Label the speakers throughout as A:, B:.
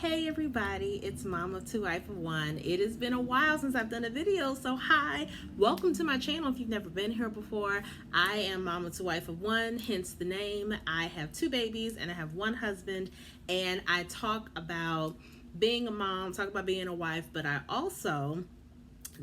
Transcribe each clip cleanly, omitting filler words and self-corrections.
A: Hey everybody, it's Mom of Two, Wife of One. It has been a while since I've done a video, so hi, welcome to my channel if you've never been here before. I am Mom of Two, Wife of One, hence the name. I have two babies and I have one husband, and I talk about being a mom, talk about being a wife, but I also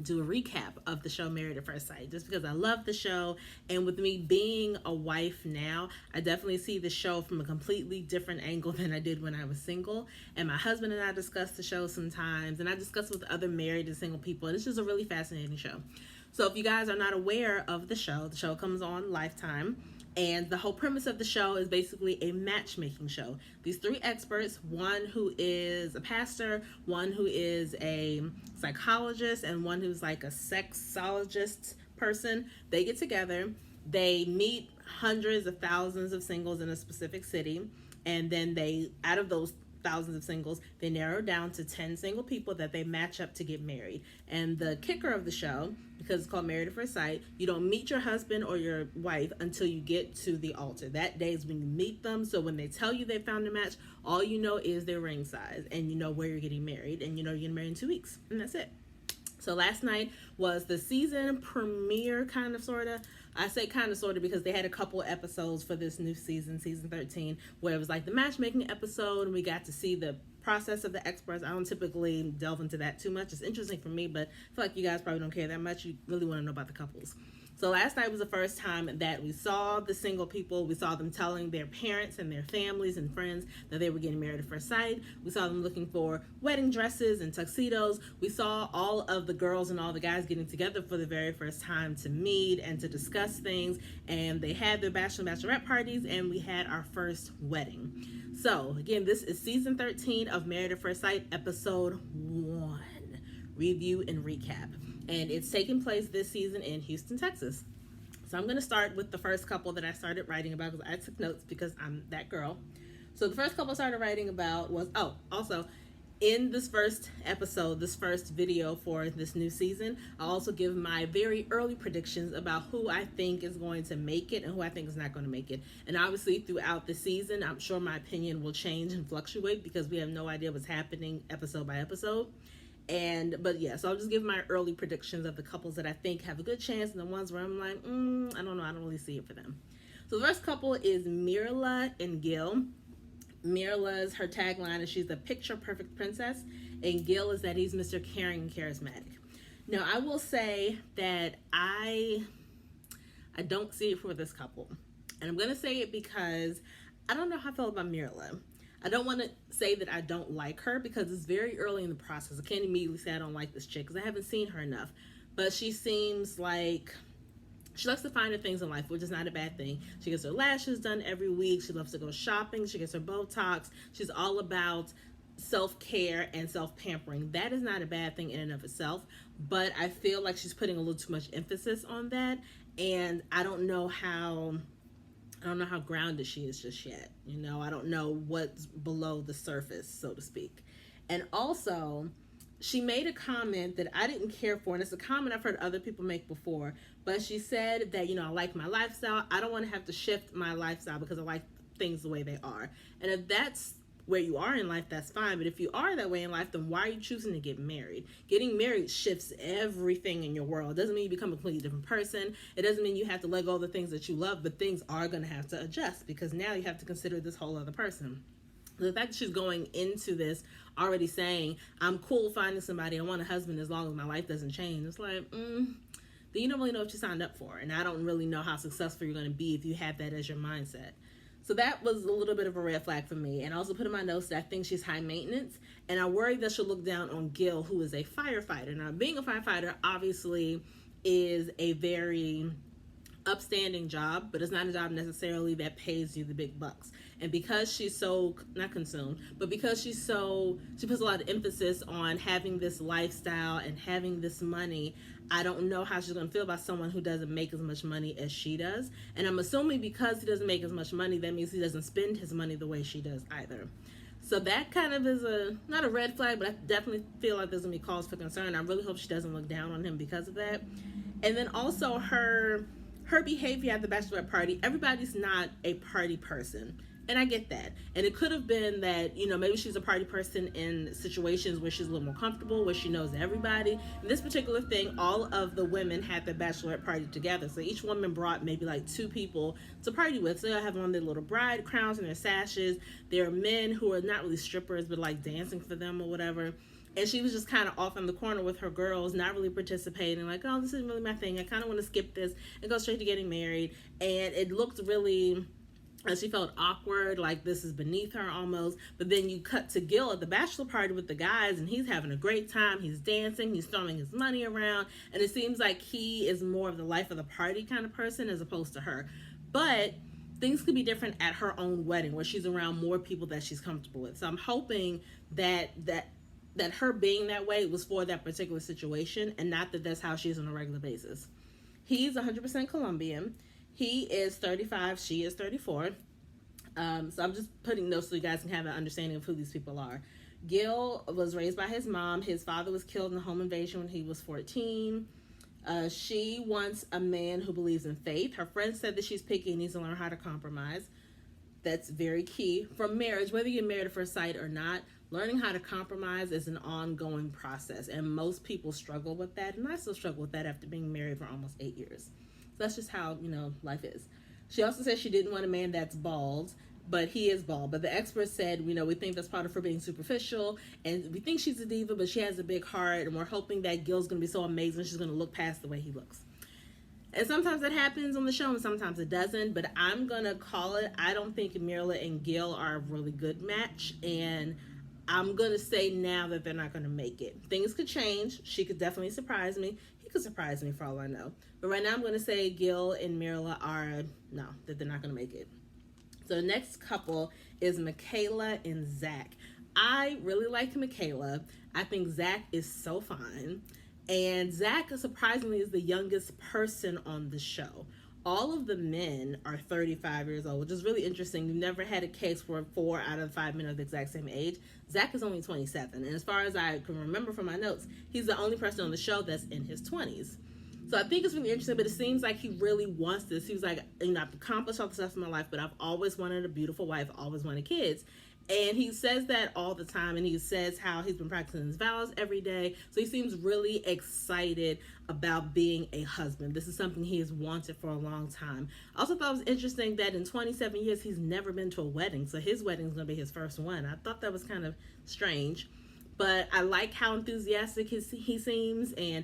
A: do a recap of the show Married at First Sight, just because I love the show. And with me being a wife now, I definitely see the show from a completely different angle than I did when I was single. And my husband and I discuss the show sometimes, and I discuss with other married and single people, and it's just a really fascinating show. So if you guys are not aware of the show comes on Lifetime. And the whole premise of the show is basically a matchmaking show. These three experts, one who is a pastor, one who is a psychologist, and one who's like a sexologist person, they get together, they meet hundreds of thousands of singles in a specific city, and then they, out of those thousands of singles, they narrow down to 10 single people that they match up to get married. And the kicker of the show, because it's called Married at First Sight, you don't meet your husband or your wife until you get to the altar. That day is when you meet them. So when they tell you they found a match, all you know is their ring size, and you know where you're getting married, and you know you're getting married in 2 weeks, and that's it. So last night was the season premiere, kind of, sort of. I say kind of, sort of, because they had a couple episodes for this new season, season 13, where it was like the matchmaking episode, and we got to see the process of the experts. I don't typically delve into that too much. It's interesting for me, but I feel like you guys probably don't care that much. You really want to know about the couples. So last night was the first time that we saw the single people. We saw them telling their parents and their families and friends that they were getting married at first sight. We saw them looking for wedding dresses and tuxedos. We saw all of the girls and all the guys getting together for the very first time to meet and to discuss things. And they had their bachelor and bachelorette parties, and we had our first wedding. So again, this is season 13 of Married at First Sight, episode 1, review and recap. And it's taking place this season in Houston, Texas. So I'm going to start with the first couple that I started writing about, because I took notes because I'm that girl. So the first couple I started writing about was, also in this first episode, this first video for this new season, I'll also give my very early predictions about who I think is going to make it and who I think is not going to make it. And obviously throughout the season, I'm sure my opinion will change and fluctuate because we have no idea what's happening episode by episode. But yeah, so I'll just give my early predictions of the couples that I think have a good chance, and the ones where I'm like, I don't know, I don't really see it for them. So the first couple is Mirala and Gill. Mirala's, her tagline is she's the picture perfect princess, and Gill is that he's Mr. Caring and charismatic. Now, I will say that I don't see it for this couple, and I'm gonna say it because I don't know how I feel about Mirala. I don't want to say that I don't like her because it's very early in the process. I can't immediately say I don't like this chick because I haven't seen her enough. But she seems like she likes to find her things in life, which is not a bad thing. She gets her lashes done every week. She loves to go shopping. She gets her Botox. She's all about self-care and self-pampering. That is not a bad thing in and of itself. But I feel like she's putting a little too much emphasis on that. And I don't know how grounded she is just yet. You know, I don't know what's below the surface, so to speak. And also, she made a comment that I didn't care for, and it's a comment I've heard other people make before, but she said that, you know, I like my lifestyle. I don't want to have to shift my lifestyle because I like things the way they are. And if that's where you are in life, that's fine. But if you are that way in life, then why are you choosing to get married? Getting married shifts everything in your world. It doesn't mean you become a completely different person. It doesn't mean you have to let go of the things that you love, but things are going to have to adjust because now you have to consider this whole other person. The fact that she's going into this already saying, I'm cool finding somebody, I want a husband as long as my life doesn't change. It's like, then you don't really know what you signed up for. And I don't really know how successful you're going to be if you have that as your mindset. So that was a little bit of a red flag for me. And I also put in my notes that I think she's high maintenance. And I worry that she'll look down on Gill, who is a firefighter. Now, being a firefighter obviously is a very upstanding job, but it's not a job necessarily that pays you the big bucks. And because she's so, not consumed, but because she puts a lot of emphasis on having this lifestyle and having this money, I don't know how she's going to feel about someone who doesn't make as much money as she does. And I'm assuming because he doesn't make as much money, that means he doesn't spend his money the way she does either. So that kind of is not a red flag, but I definitely feel like there's going to be cause for concern. I really hope she doesn't look down on him because of that. And then also her behavior at the bachelorette party. Everybody's not a party person. And I get that. And it could have been that, maybe she's a party person in situations where she's a little more comfortable, where she knows everybody. In this particular thing, all of the women had the bachelorette party together. So each woman brought maybe like 2 people to party with. So they'll have on their little bride crowns and their sashes. There are men who are not really strippers, but like dancing for them or whatever. And she was just kind of off in the corner with her girls, not really participating, like, oh, this isn't really my thing. I kind of want to skip this and go straight to getting married. And it looked really... and she felt awkward, like this is beneath her almost. But then you cut to Gill at the bachelor party with the guys, and he's having a great time. He's dancing, he's throwing his money around, and it seems like he is more of the life of the party kind of person as opposed to her. But things could be different at her own wedding, where she's around more people that she's comfortable with. So I'm hoping that her being that way was for that particular situation, and not that that's how she is on a regular basis. He's 100% Colombian. He is 35, she is 34. So I'm just putting those so you guys can have an understanding of who these people are. Gill was raised by his mom. His father was killed in a home invasion when he was 14. She wants a man who believes in faith. Her friend said that she's picky and needs to learn how to compromise. That's very key. For marriage, whether you're married at first sight or not, learning how to compromise is an ongoing process. And most people struggle with that. And I still struggle with that after being married for almost 8 years. That's just how, life is. She also said she didn't want a man that's bald, but he is bald. But the experts said, we think that's part of her being superficial, and we think she's a diva, but she has a big heart, and we're hoping that Gil's going to be so amazing, she's going to look past the way he looks. And sometimes that happens on the show, and sometimes it doesn't, but I'm going to call it. I don't think Mirala and Gill are a really good match, and I'm going to say now that they're not going to make it. Things could change. She could definitely surprise me. He could surprise me for all I know. But right now I'm going to say Gill and Mirala that they're not going to make it. So the next couple is Michaela and Zach. I really like Michaela. I think Zach is so fine. And Zach, surprisingly, is the youngest person on the show. All of the men are 35 years old, which is really interesting. You've never had a case where 4 out of 5 men are the exact same age. Zach is only 27. And as far as I can remember from my notes, he's the only person on the show that's in his 20s. So I think it's really interesting, but it seems like he really wants this. He was like, I've accomplished all the stuff in my life, but I've always wanted a beautiful wife, always wanted kids. And he says that all the time, and he says how he's been practicing his vows every day. So he seems really excited about being a husband. This is something he has wanted for a long time. I also thought it was interesting that in 27 years, he's never been to a wedding. So his wedding is going to be his first one. I thought that was kind of strange. But I like how enthusiastic he seems, and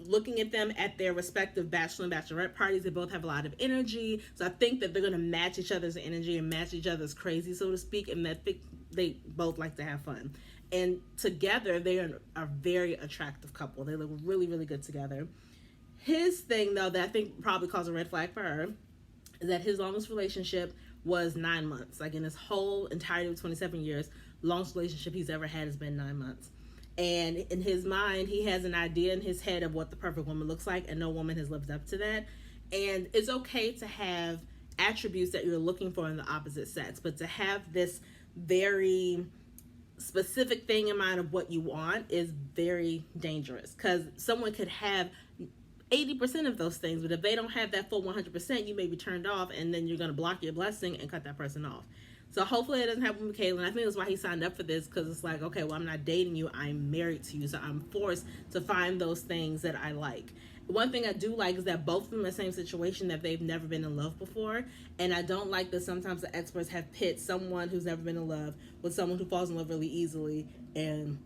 A: looking at them at their respective bachelor and bachelorette parties, they both have a lot of energy. So I think that they're going to match each other's energy and match each other's crazy, so to speak, and that they both like to have fun. And together, they are a very attractive couple. They look really, really good together. His thing, though, that I think probably caused a red flag for her, is that his longest relationship was 9 months. Like in his whole entirety of 27 years, longest relationship he's ever had has been 9 months. And in his mind, he has an idea in his head of what the perfect woman looks like, and no woman has lived up to that. And it's okay to have attributes that you're looking for in the opposite sex, but to have this very specific thing in mind of what you want is very dangerous, because someone could have 80% of those things, but if they don't have that full 100%, you may be turned off, and then you're going to block your blessing and cut that person off. So hopefully it doesn't happen with Michaela. And I think that's why he signed up for this, because it's like, okay, well, I'm not dating you. I'm married to you. So I'm forced to find those things that I like. One thing I do like is that both of them are in the same situation, that they've never been in love before. And I don't like that sometimes the experts have pit someone who's never been in love with someone who falls in love really easily. And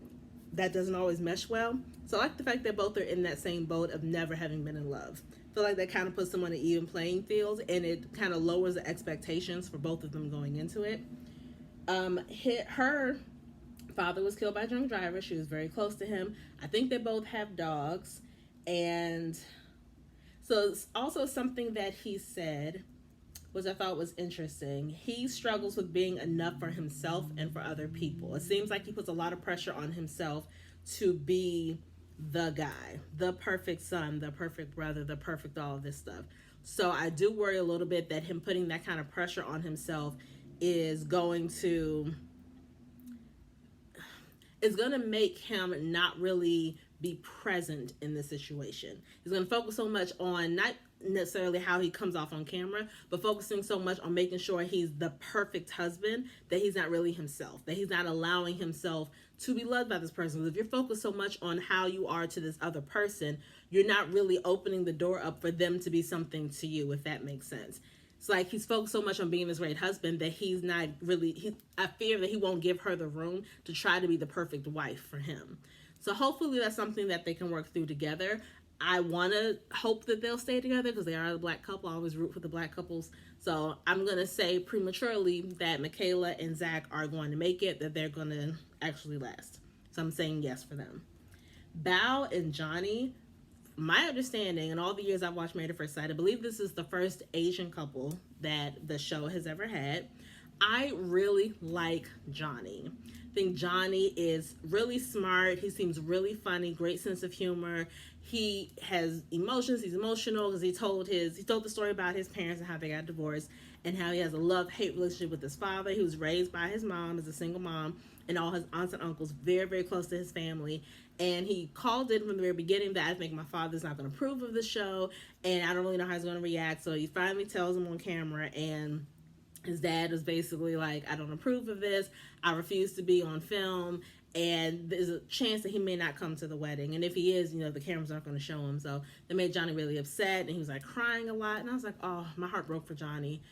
A: that doesn't always mesh well. So I like the fact that both are in that same boat of never having been in love. I feel like that kind of puts them on an even playing field, and it kind of lowers the expectations for both of them going into it. Her father was killed by a drunk driver. She was very close to him. I think they both have dogs. And so it's also something that he said, which I thought was interesting. He struggles with being enough for himself and for other people. It seems like he puts a lot of pressure on himself to be the guy, the perfect son, the perfect brother, the perfect all of this stuff. So I do worry a little bit that him putting that kind of pressure on himself is going to make him not really be present in the situation. He's going to focus so much on not necessarily how he comes off on camera, but focusing so much on making sure he's the perfect husband that he's not really himself, that he's not allowing himself to be loved by this person. If you're focused so much on how you are to this other person, you're not really opening the door up for them to be something to you, if that makes sense. It's like he's focused so much on being this great husband that he's not really, I fear that he won't give her the room to try to be the perfect wife for him. So hopefully that's something that they can work through together. I want to hope that they'll stay together because they are a black couple. I always root for the black couples. So I'm going to say prematurely that Michaela and Zach are going to make it, that they're going to actually last. So I'm saying yes for them. Bao and Johnny, my understanding, in all the years I've watched Married at First Sight, I believe this is the first Asian couple that the show has ever had. I really like Johnny. I think Johnny is really smart. He seems really funny, great sense of humor. He has emotions. He's emotional because he told the story about his parents and how they got divorced and how he has a love-hate relationship with his father. He was raised by his mom as a single mom, and all his aunts and uncles very, very close to his family. And he called it from the very beginning that I think my father's not going to approve of the show, and I don't really know how he's going to react. So he finally tells him on camera, and his dad was basically like, I don't approve of this. I refuse to be on film. And there's a chance that he may not come to the wedding. And if he is, the cameras aren't going to show him. So that made Johnny really upset. And he was like crying a lot. And I was like, oh, my heart broke for Johnny.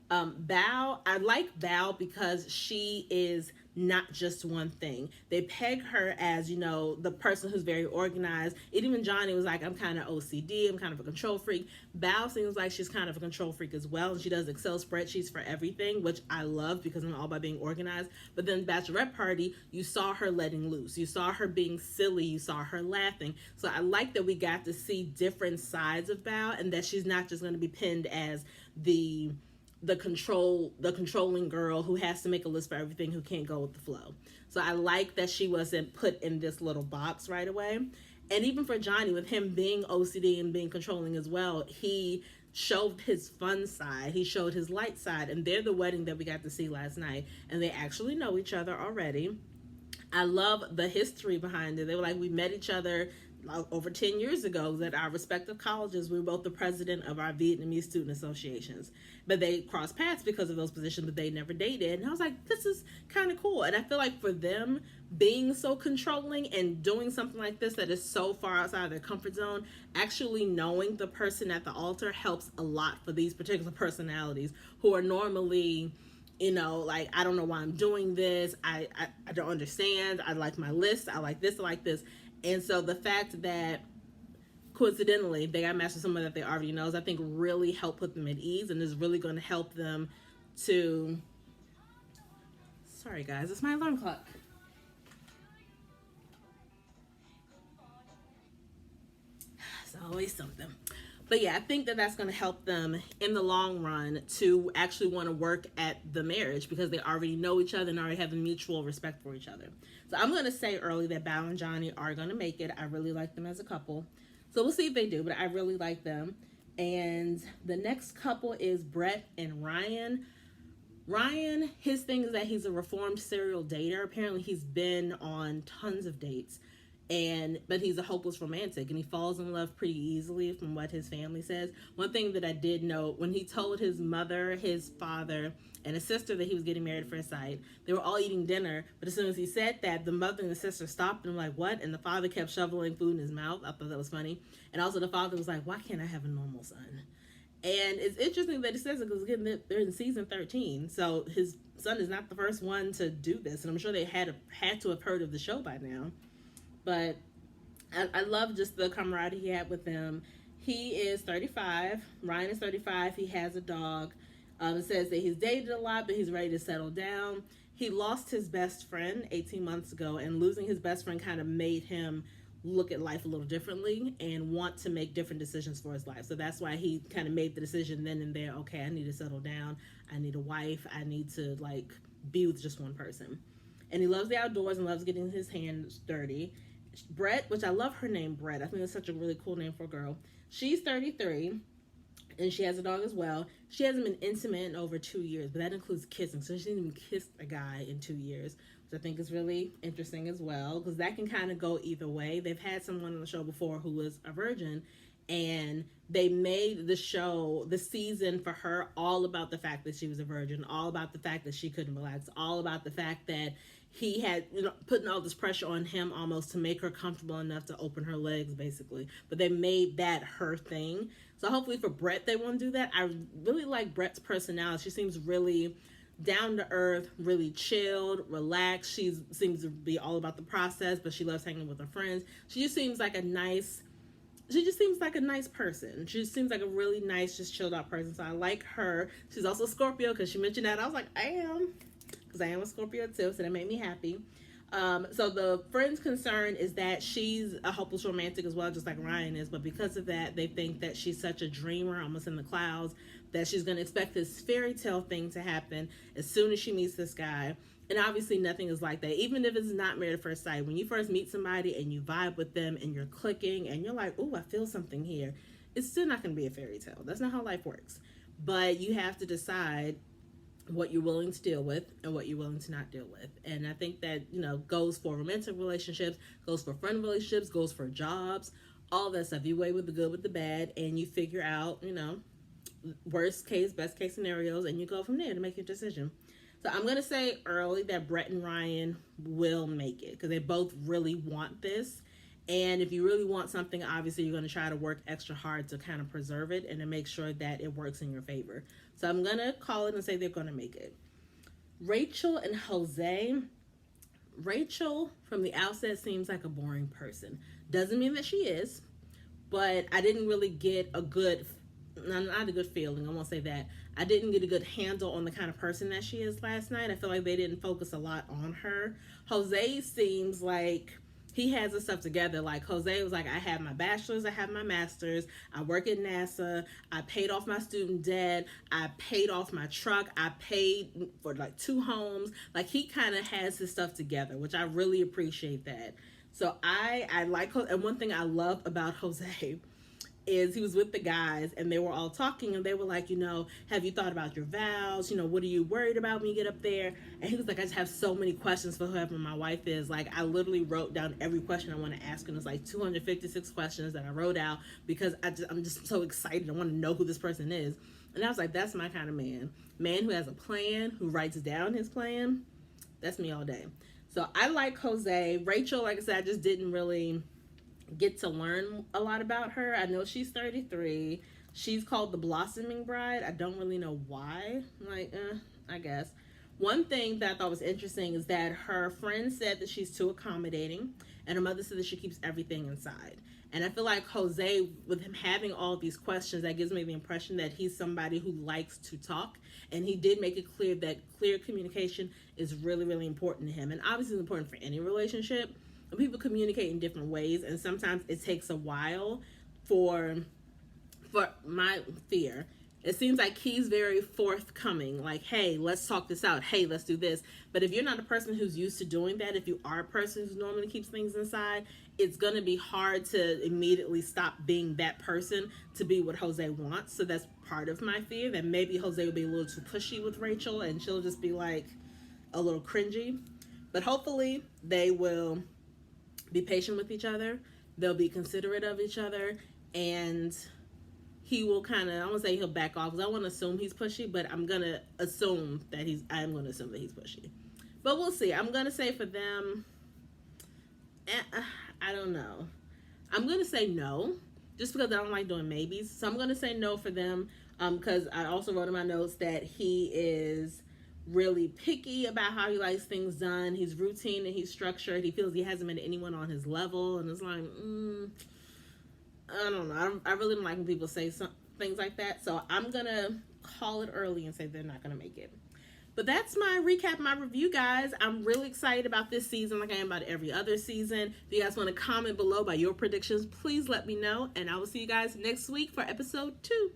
A: Bao, I like Bao because she is not just one thing. They peg her as, the person who's very organized. Even Johnny was like, I'm kind of OCD, I'm kind of a control freak. Bao seems like she's kind of a control freak as well, and she does Excel spreadsheets for everything, which I love because I'm all about being organized. But then Bachelorette party, you saw her letting loose. You saw her being silly. You saw her laughing. So I like that we got to see different sides of Bao, and that she's not just going to be pinned as the controlling girl who has to make a list for everything, who can't go with the flow. So I like that she wasn't put in this little box right away. And even for Johnny, with him being OCD and being controlling as well, he showed his fun side. He showed his light side. And they're the wedding that we got to see last night. And they actually know each other already. I love the history behind it. They were like, we met each other over 10 years ago at our respective colleges. We were both the president of our Vietnamese student associations, but they crossed paths because of those positions, but they never dated. And I was like, this is kind of cool. And I feel like for them being so controlling and doing something like this that is so far outside of their comfort zone, actually knowing the person at the altar helps a lot for these particular personalities who are normally, like, I don't know why I'm doing this. I don't understand. I like my list. I like this. I like this. And so the fact that coincidentally they got matched with someone that they already knows, I think really helped put them at ease, and is really going to help them to, sorry guys, it's my alarm clock. It's always something. But yeah, I think that that's going to help them in the long run to actually want to work at the marriage because they already know each other and already have a mutual respect for each other. So I'm going to say early that Bao and Johnny are going to make it. I really like them as a couple. So we'll see if they do, but I really like them. And the next couple is Brett and Ryan. Ryan, his thing is that he's a reformed serial dater. Apparently he's been on tons of dates. But he's a hopeless romantic, and he falls in love pretty easily from what his family says. One thing that I did note, when he told his mother, his father, and his sister that he was getting married at first sight, they were all eating dinner, but as soon as he said that, the mother and the sister stopped and were like, what? And the father kept shoveling food in his mouth. I thought that was funny. And also the father was like, why can't I have a normal son? And it's interesting that he says it because again, they're in season 13, so his son is not the first one to do this, and I'm sure they had to have heard of the show by now. But I love just the camaraderie he had with them. He is 35. Ryan is 35. He has a dog. It says that he's dated a lot, but he's ready to settle down. He lost his best friend 18 months ago, and losing his best friend kind of made him look at life a little differently and want to make different decisions for his life. So that's why he kind of made the decision then and there, okay, I need to settle down. I need a wife. I need to, be with just one person. And he loves the outdoors and loves getting his hands dirty. Brett, which I love her name, Brett. I think it's such a really cool name for a girl. She's 33, and she has a dog as well. She hasn't been intimate in over 2 years, but that includes kissing. So she didn't even kiss a guy in 2 years, which I think is really interesting as well, because that can kind of go either way. They've had someone on the show before who was a virgin, and they made the season for her all about the fact that she was a virgin, all about the fact that she couldn't relax, all about the fact that he had, putting all this pressure on him almost to make her comfortable enough to open her legs, basically. But they made that her thing. So hopefully for Brett, they won't do that. I really like Brett's personality. She seems really down to earth, really chilled, relaxed. She seems to be all about the process, but she loves hanging with her friends. She just seems like a nice person. She just seems like a really nice, just chilled out person. So I like her. She's also Scorpio, because she mentioned that. I was like, I am. Because I am a Scorpio too, so that made me happy. So the friend's concern is that she's a hopeless romantic as well, just like Ryan is. But because of that, they think that she's such a dreamer, almost in the clouds, that she's going to expect this fairy tale thing to happen as soon as she meets this guy. And obviously nothing is like that. Even if it's not married at first sight, when you first meet somebody and you vibe with them and you're clicking and you're like, ooh, I feel something here, it's still not going to be a fairy tale. That's not how life works. But you have to decide what you're willing to deal with and what you're willing to not deal with. And I think that, goes for romantic relationships, goes for friend relationships, goes for jobs, all that stuff. You weigh with the good with the bad, and you figure out, worst case, best case scenarios, and you go from there to make your decision. So I'm going to say early that Brett and Ryan will make it, because they both really want this. And if you really want something, obviously you're going to try to work extra hard to kind of preserve it and to make sure that it works in your favor. So I'm going to call it and say they're going to make it. Rachel and Jose. Rachel, from the outset, seems like a boring person. Doesn't mean that she is, but I didn't really get a good, not a good feeling, I won't say that. I didn't get a good handle on the kind of person that she is last night. I feel like they didn't focus a lot on her. Jose seems like he has his stuff together. Like Jose was like, I have my bachelor's, I have my master's, I work at NASA, I paid off my student debt, I paid off my truck, I paid for like 2 homes. Like he kind of has his stuff together, which I really appreciate that. So I like, and one thing I love about Jose is he was with the guys and they were all talking and they were like, have you thought about your vows? What are you worried about when you get up there? And he was like, I just have so many questions for whoever my wife is. Like, I literally wrote down every question I want to ask, and it's like 256 questions that I wrote out because I'm just so excited. I want to know who this person is. And I was like, that's my kind of man. Man who has a plan, who writes down his plan. That's me all day. So I like Jose. Rachel, like I said, I just didn't really get to learn a lot about her. I know she's 33. She's called the Blossoming Bride. I don't really know why. I guess. One thing that I thought was interesting is that her friend said that she's too accommodating, and her mother said that she keeps everything inside. And I feel like Jose, with him having all these questions, that gives me the impression that he's somebody who likes to talk. And he did make it clear that clear communication is really, really important to him. And obviously it's important for any relationship. People communicate in different ways, and sometimes it takes a while for my fear. It seems like he's very forthcoming, like, hey, let's talk this out, hey, let's do this. But if you're not a person who's used to doing that, if you are a person who normally keeps things inside, it's going to be hard to immediately stop being that person to be what Jose wants. So that's part of my fear, that maybe Jose will be a little too pushy with Rachel and she'll just be like a little cringy. But hopefully they will be patient with each other. They'll be considerate of each other, and he will kind of, I won't say he'll back off because I want to assume he's pushy, but I'm going to assume that he's pushy. But we'll see. I'm going to say for them, I don't know. I'm going to say no, just because I don't like doing maybes. So I'm going to say no for them, because I also wrote in my notes that he is really picky about how he likes things done. He's routine and he's structured. He feels he hasn't met anyone on his level, and it's like, I don't know. I really don't like when people say things like that. So I'm gonna call it early and say they're not gonna make it. But that's my recap, my review, guys. I'm really excited about this season, like I am about every other season. If you guys want to comment below by your predictions, please let me know, and I will see you guys next week for episode 2.